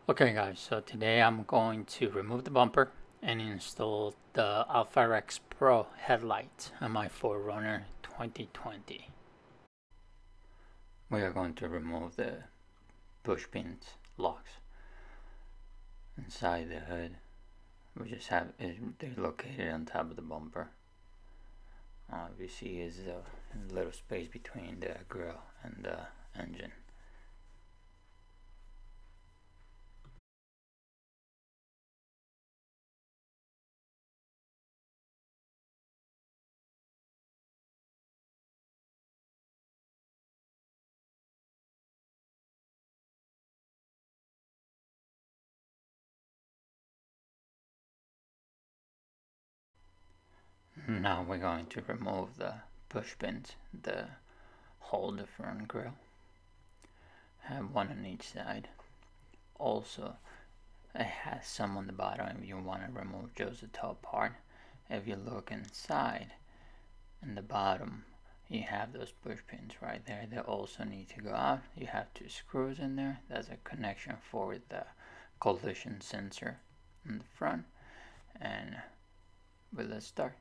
Okay guys, so today I'm going to remove the bumper and install the Alpharex Pro headlights on my 4Runner 2020. We are going to remove the push pins locks inside the hood. We just have they're located on top of the bumper. You see is a little space between the grill and the engine. Now we're going to remove the push pins that hold the front grille. Have one on each side. Also, it has some on the bottom if you want to remove just the top part. If you look inside, in the bottom, you have those push pins right there. They also need to go out. You have 2 screws in there. That's a connection for the collision sensor in the front. And let's start.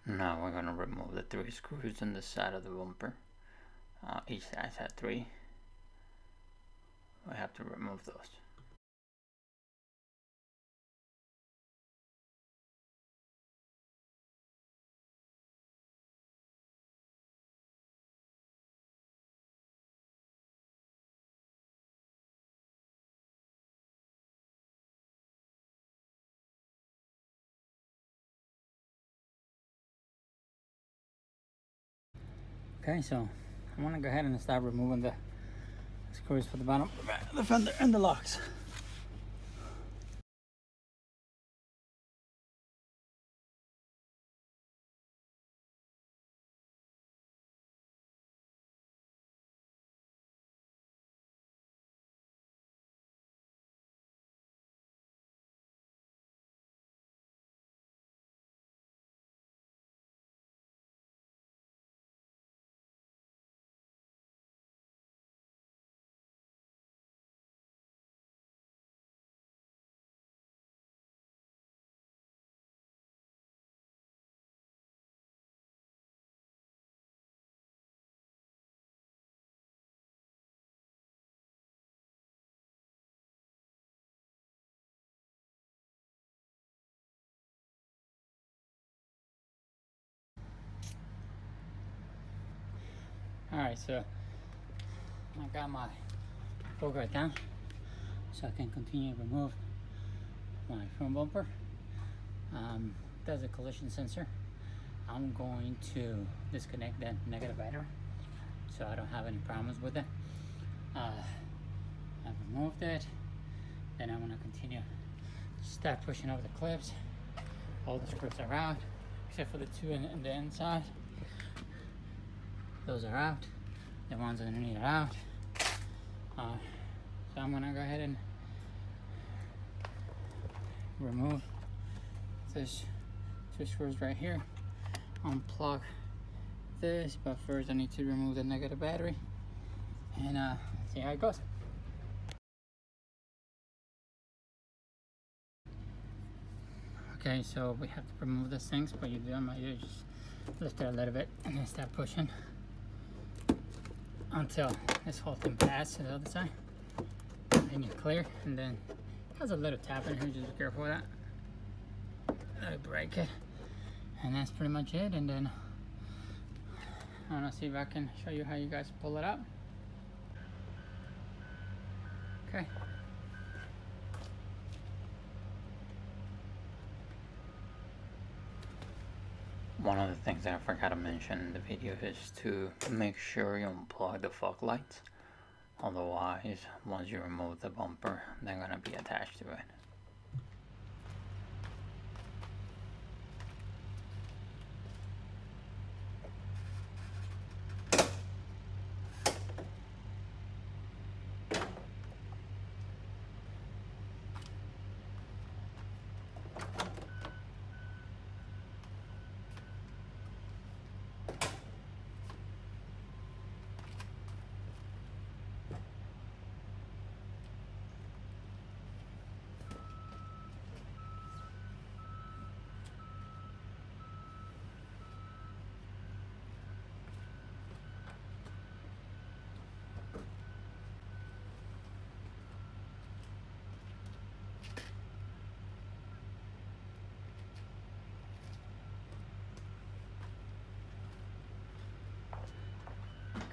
Now we're going to remove the 3 screws on the side of the bumper. Each side has 3. We have to remove those. Okay, so I want to go ahead and start removing the screws for the bottom, the fender, and the locks. Alright, so I got my go-guard down so I can continue to remove my front bumper. There's a collision sensor. I'm going to disconnect that negative battery so I don't have any problems with it. I've removed it. Then I'm going to continue to start pushing over the clips. All the screws are out except for the 2 in the inside. Those are out. The ones underneath are out. So I'm gonna go ahead and remove this 2 screws right here. Unplug this, but first I need to remove the negative battery and see how it goes. Okay, so we have to remove these things, but you just lift it a little bit and then start pushing until this whole thing passes to the other side. Then you're clear, and then it has a little tap in here, just be careful with that. Let it break it. And that's pretty much it. And then I want to see if I can show you how you guys pull it out. Okay. One of the things that I forgot to mention in the video is to make sure you unplug the fog lights. Otherwise, once you remove the bumper, they're going to be attached to it.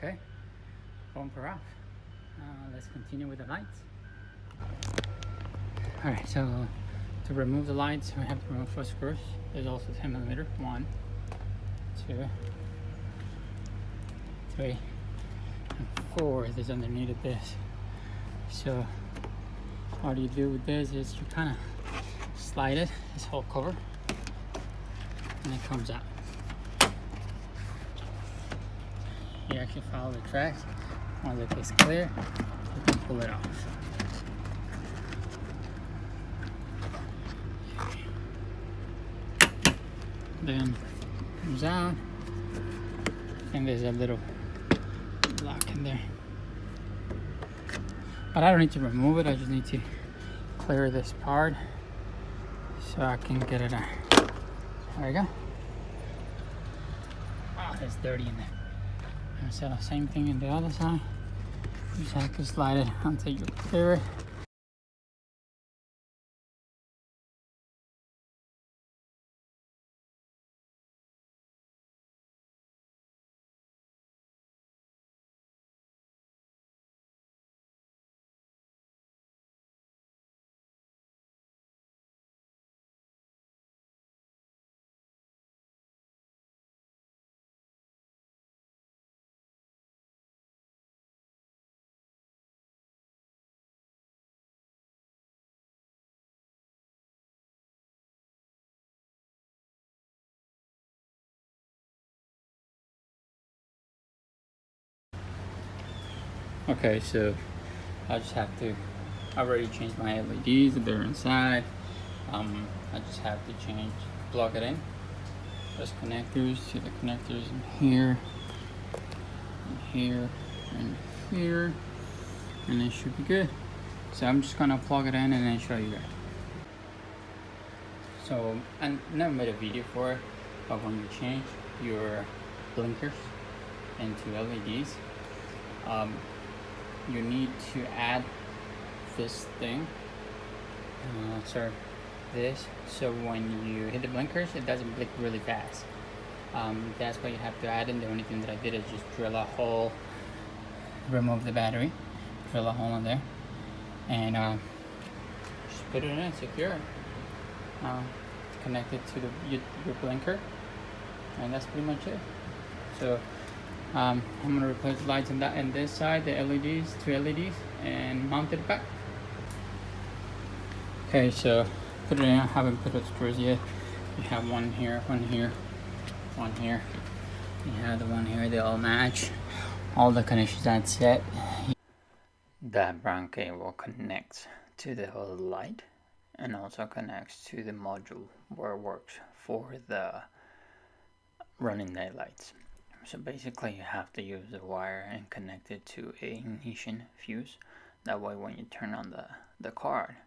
Okay, bumper off. Let's continue with the lights. Alright, so to remove the lights, we have to remove 4 screws. There's also 10mm. 1, 2, 3, and 4 that's underneath of this. So what you do with this is you kind of slide it, this whole cover, and it comes out. You actually follow the tracks. Once it gets clear, you can pull it off. Then comes out, and there's a little lock in there. But I don't need to remove it, I just need to clear this part so I can get it out. There we go. Oh, it's dirty in there. So the same thing in the other side. You just have to slide it until you clear it. Okay, so I just have to, I already changed my LEDs, they're inside. I just have to plug it in. There's connectors, see the connectors in here, and here, and it should be good. So I'm just gonna plug it in and then show you guys. So I never made a video for it, but when you change your blinkers into LEDs, you need to add this thing, this, so when you hit the blinkers it doesn't blink really fast. That's why you have to add in. The only thing that I did is just drill a hole, remove the battery, drill a hole in there, and just put it in, secure it, connect it to your blinker, and that's pretty much it. So I'm going to replace the lights on this side, the LEDs, 2 LEDs, and mount it back. Okay, so put it in. I haven't put the screws yet. You have one here, one here, one here. You have the one here, they all match. All the connections are set. That brown cable connects to the whole light and also connects to the module where it works for the running night lights. So basically you have to use the wire and connect it to a ignition fuse. That way when you turn on the car,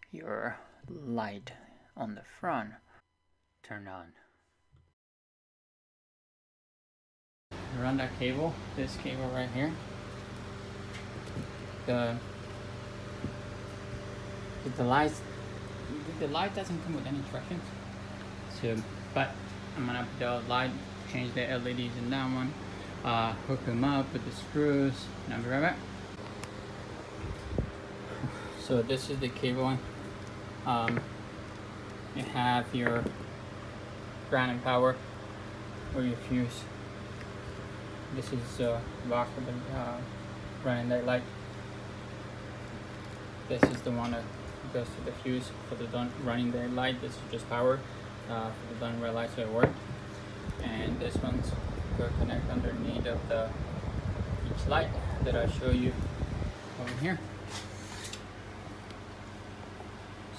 your light on the front turn on. Run that cable, this cable right here. The light doesn't come with any instructions. So, but I'm gonna put the light, change the LEDs in that one, hook them up with the screws, and I'll be right back. So this is the cable. You have your ground and power, or your fuse. This is box for the running that light. This is the one that goes to the fuse for the running the light. This is just power for the done red light, so it works. And this one's going to connect underneath of the each light that I show you over here.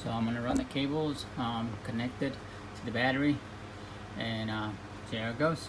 So I'm going to run the cables connected to the battery, and see how it goes.